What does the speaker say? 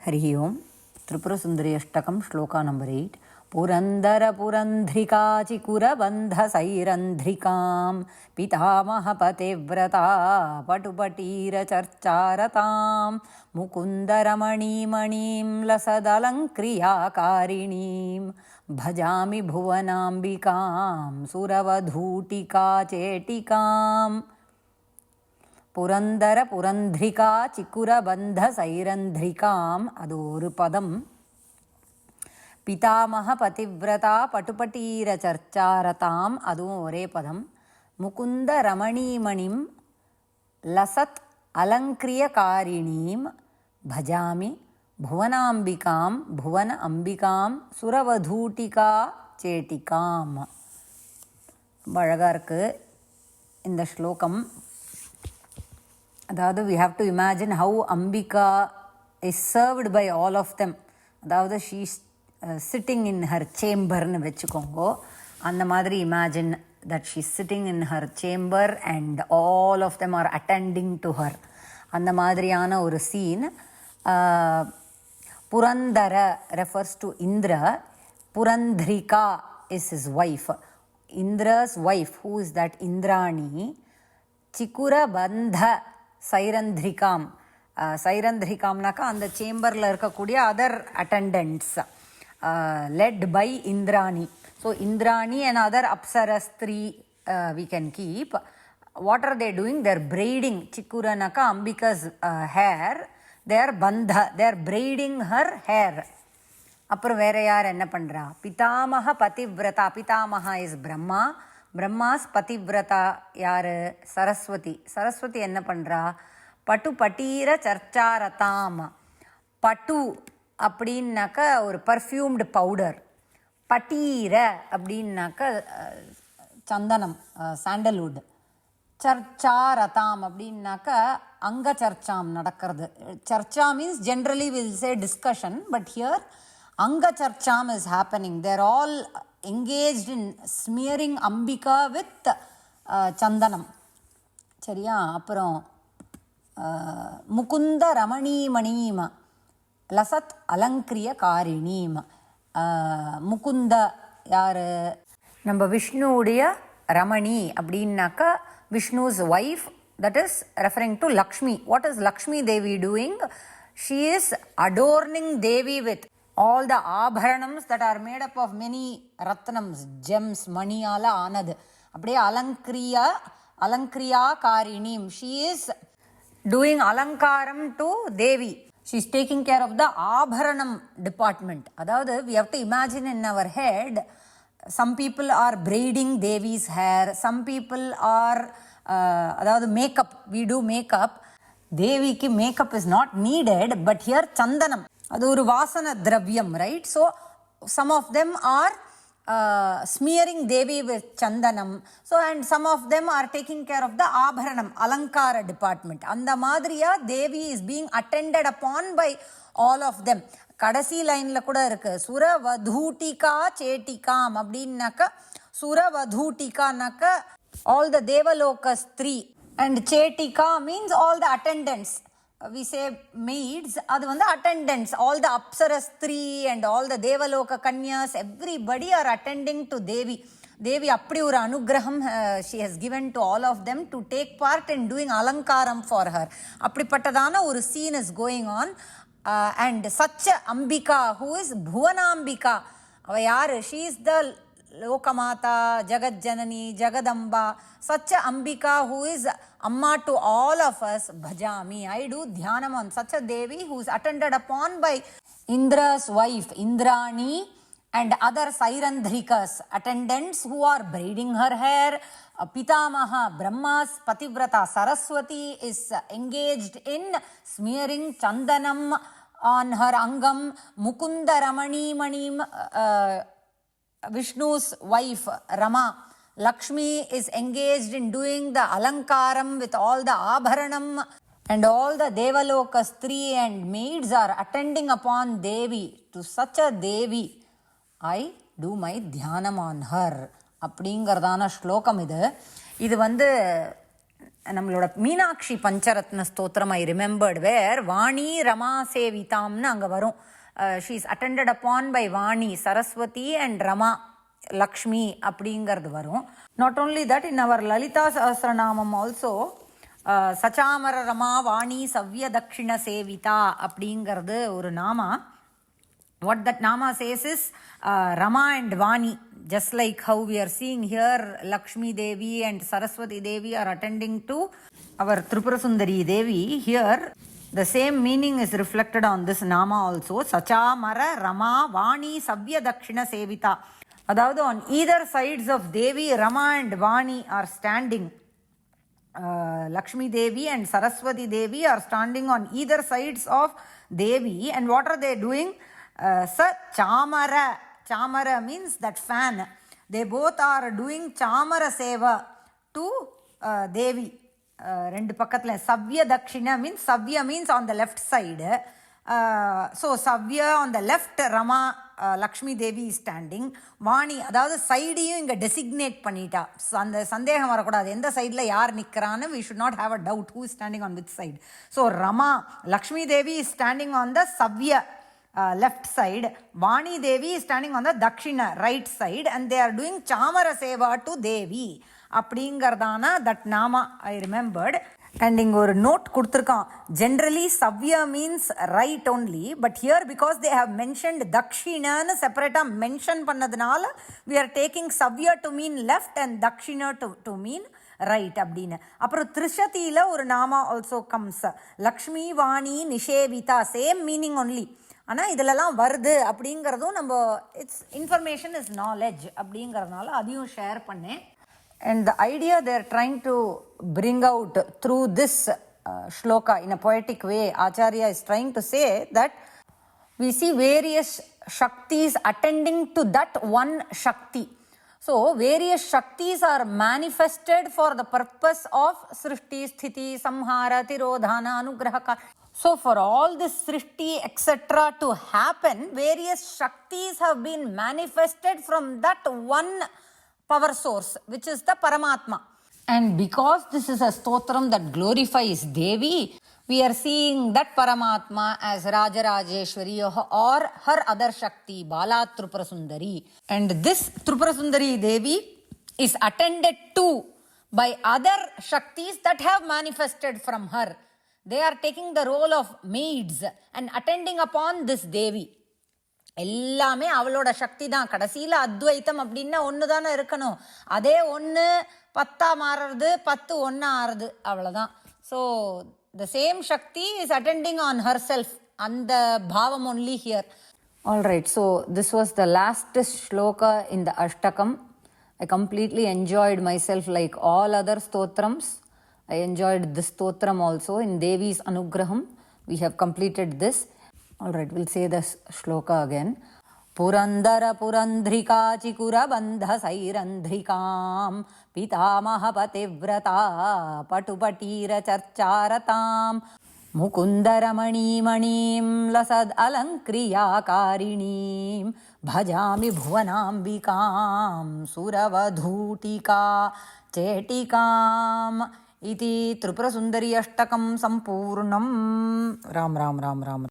हरि ओं Tripurasundari अष्टकं shloka number 8 पुरन्दरपुरन्ध्रिकाचिकुरबन्धसैरन्ध्रिकां पितामहपतिव्रता पटुपटीरचर्चारतां मुकुन्दरमणीमणीं लसदलङ्क्रियाकारिणीं भजामि भुवनाम्बिकां सुरवधूटिकाचेटिकाम् Purandar पुरन्ध्रिका चिकुरबन्ध सैरन्ध्रिकाम् அது ஒரு பதம். பிதாமக பதிவிரதா பட்டுபட்டீர சர்ச்சாரதாம் அதுவும் ஒரே பதம். முகுந்த ரமணீமணிம் லசத் அலங்கிரியகாரிணீம் பஜாமி புவனாம்பிகாம் புவன அம்பிகாம் சுரவதூட்டிகா சேட்டிகாம். ரொம்ப அழகாக இருக்குது இந்த ஸ்லோகம். அதாவது we have to imagine how Ambika is served by all of them. அதாவது she is sitting in her chamber னு வச்சுக்கோங்க. அந்த மாதிரி imagine that she is sitting in her chamber and all of them are attending to her. அந்த மாதிரியான ஒரு scene. Purandara refers to Indra. Purandrika is his wife. Indra's wife, who is that Indrani. Chikurabandha சைரந்திரிகாம். சைரந்திரிகாம்னாக்கா அந்த சேம்பரில் இருக்கக்கூடிய other attendants led by Indrani. So Indrani and other அப்சரஸ்திரி we can keep. What are they doing? They're braiding. சிக்குரனாக்கா Ambika's hair. They're பந்த, they're பிரைடிங் her hair. அப்புறம் வேற யார் என்ன பண்ணுறா? பிதாமக பதிவிரதா. பிதாமகா இஸ் பிரம்மா. பிரம்மாஸ் பதிவிரதா யார்? சரஸ்வதி. சரஸ்வதி என்ன பண்ணுறா? பட்டு பட்டீர சர்ச்சாரதாம். பட்டு அப்படின்னாக்க ஒரு பர்ஃப்யூம்டு பவுடர். பட்டீர அப்படின்னாக்க சந்தனம், சாண்டல்வுட். சர்ச்சாரதாம் அப்படின்னாக்க அங்க சர்ச்சாம் நடக்கிறது. Charcha means generally will say discussion, but here அங்க சர்ச்சாம் is happening. They're all engaged in smearing Ambika with சந்தனம். சரியா? அப்புறம் முகுந்த ரமணீமணீம் லசத் அலங்கிரிய காரிணீம். முகுந்த யார்? நம்ம விஷ்ணுவுடைய ரமணி அப்படின்னாக்கா விஷ்ணு's wife, that is referring to Lakshmi. What is Lakshmi Devi doing? She is adorning Devi with all the ஆபரணம்ஸ் that are made up of many ரத்னம்ஸ், gems, மணியால் ஆனது. அப்படியே அலங்கிரியா காரிணீம். ஷீ இஸ் டூயிங் அலங்காரம் to Devi. She is taking care of the ஆபரணம் department. அதாவது we have to imagine in our head, some people are braiding Devi's hair, some people are அதாவது மேக்கப், we do makeup. தேவிக்கு makeup is not needed, but here சந்தனம் அது ஒரு வாசன திரவியம், right? So some of them are smearing Devi with சந்தனம். So and some of them are taking care of the ஆபரணம், அலங்கார டிபார்ட்மெண்ட். அந்த மாதிரியா Devi is being attended upon by all of them. கடைசி லைனில் கூட இருக்கு, சுரவதூட்டிகா சேட்டிகாம் அப்படின்னாக்கா, சுரவதூட்டிகானாக்கா ஆல் த தேவலோக ஸ்திரீ, அண்ட் சேட்டிகா means all the attendants. We say maids, அது வந்து attendants, all the apsarastri and all the devaloka kanyas, everybody are attending to Devi. Devi அப்படி ஒரு அனுகிரகம் she has given to all of them to take part in doing alankaram for her. அப்படிப்பட்டதான ஒரு scene is going on. And such Ambika, who is Bhuvanambika, அவ யாரு? She is the Lokamata, Jagat Janani, Jagadamba. Such a Ambika who is Amma to all of us, Bhajami. I do Dhyanam on such a Devi who is attended upon by Indra's wife, Indrani, and other Sairandhrikas, attendants who are braiding her hair. Pitamaha, Brahma's Pativrata Saraswati is engaged in smearing Chandanam on her Angam. Mukunda Ramani Manim, Vishnu's wife, Rama. Lakshmi is engaged in doing the alankaram with all the abharanam, and all the devaloka stri and maids are attending upon Devi. To such a Devi I do my dhyanam on her. அப்படிங்கிறதான ஸ்லோகம் இது. இது வந்து நம்மளோட Meenakshi Pancharatna Stotram I remembered where Vani Rama சேவிதாம்னு அங்கே வரும். She is attended upon by Vani Saraswati and Rama Lakshmi அப்படிங்கிறது வரும். Not only that, in our Lalita Sahasranamam also சச்சாமர ரமா வாணி சவ்ய தக்ஷிண சேவிதா அப்படிங்கிறது ஒரு நாமா. What that nama says is Rama and Vani, just like how we are seeing here Lakshmi Devi and Saraswati Devi are attending to our Tripura Sundari Devi. Here the same meaning is reflected on this nama also. Sachamara Rama Vani Savya Dakshina Sevita. அதாவது on either sides of Devi, Rama and Vani are standing. Lakshmi Devi and Saraswati Devi are standing on either sides of Devi, and what are they doing? Chamara. Chamara means that fan. They both are doing Chamara Seva to Devi. ரெண்டு பக்கத்தில் சவ்ய தக்ஷிணா means சவ்ய means on the left side. So சவ்ய on the left, Rama Lakshmi Devi standing. Vani அதாவது சைடையும் இங்கே designate பண்ணிட்டா. அந்த சந்தேகம் வரக்கூடாது எந்த சைடில் யார் நிற்கிறான்னு. We should not have a doubt who is standing on which side. So Rama Lakshmi Devi is standing on the சவ்ய left side, Vani Devi is standing on the Dakshina right side, and they are doing Chamara Seva to Devi. அப்படிங்கிறதான that nama I remembered. And இங்கே ஒரு note கொடுத்துருக்கான். Generally Savya means right only, but here because they have mentioned Dakshinaன்னு செப்பரேட்டாக mention பண்ணதுனால we are taking Savya to mean left and Dakshina to mean right அப்படின்னு. அப்புறம் திரிஷதியில் ஒரு நாமா ஆல்சோ கம்ஸ், லக்ஷ்மி வாணி நிஷேவிதா, சேம் மீனிங் ஒன்லி. ஆனால் இதிலலாம் வருது அப்படிங்கிறதும் நம்ம இட்ஸ் இன்ஃபர்மேஷன் இஸ் நாலேஜ் அப்படிங்கிறதுனால அதையும் ஷேர் பண்ணேன். And the idea there trying to bring out through this shloka in a poetic way, Acharya is trying to say that we see various shaktis attending to that one shakti. So various shaktis are manifested for the purpose of srishti, sthiti, samhara, tirodhana, anugrahaka. So for all this srishti etc. to happen, various shaktis have been manifested from that one power source, which is the Paramatma. And because this is a stotram that glorifies Devi, we are seeing that Paramatma as Rajarajeshwari or her other Shakti, Bala Tripura Sundari. And this Tripura Sundari Devi is attended to by other Shaktis that have manifested from her. They are taking the role of maids and attending upon this Devi. எல்லாமே அவளோட சக்தி தான். கடைசியில் அத்வைத்தம் அப்படின்னா ஒன்று தானே இருக்கணும். அதே ஒன்று 10 மாறுறது, 10 1 ஆறுது, அவ்வளோதான். So the same Shakti is attending on herself, and the bhavam only here. All right, so this was the last shloka in the Ashtakam. I completely enjoyed myself like all other stotrams. I enjoyed this stotram also in Devi's Anugraham. We have completed this. All right, we'll say this shloka again. Purandara Purandrika Chikura Bandha Sairandrikam Pitamaha Pativrata Patupatira Charcharatam Mukundaramani Manim Lasad Alankriya Karinim Bhajami Bhuvanambikam Suravadhutika Chetikam Iti Tripura Sundari Ashtakam Sampurnam. Ram Ram Ram Ram.